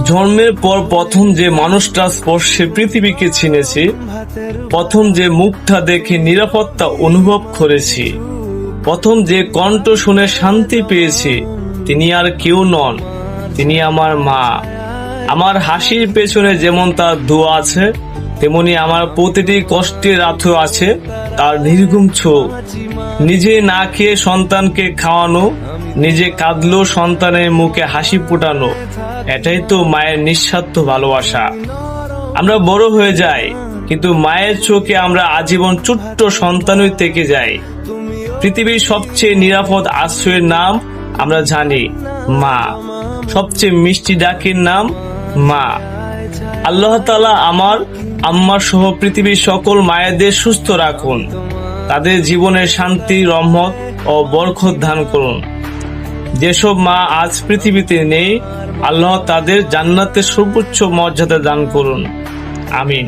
জন্মের পর প্রথম যে মানুষটা স্পর্শে পৃথিবীকে চিনেছি, প্রথম যে মুখটা দেখে নিরাপত্তা অনুভব করেছি, প্রথম যে কণ্ঠ শুনে শান্তি পেয়েছি, তিনি আর কেউ নন, তিনি আমার মা। আমার হাসির পেছনে যেমন তার দোয়া আছে, তেমনি আমার প্রতিটি কষ্টের রাতও আছে তার নির্ঘুম চোখ। নিজে না খেয়ে সন্তানকে খাওয়ানো, নিজে কাঁদলেও সন্তানের মুখে হাসি ফোটানো, এটাই তো মায়ের নিঃস্বার্থ ভালোবাসা। আমরা বড় হয়ে যাই, কিন্তু মায়ের চোখে আমরা আজীবন ছোট্ট সন্তানই থেকে যাই। পৃথিবীর সবচেয়ে নিরাপদ আশ্রয়ের নাম আমরা জানি, মা। সবচেয়ে মিষ্টি ডাকের নাম মা। আল্লাহ তাআলা আমার আম্মা সহ পৃথিবীর সকল মায়েদের সুস্থ রাখুন, তাদের জীবনের শান্তি, রহমত ও বরকত দান করুন। যেসব মা আজ পৃথিবীতে নেই, আল্লাহ তাদের জান্নাতের সর্বোচ্চ মর্যাদা দান করুন। আমিন।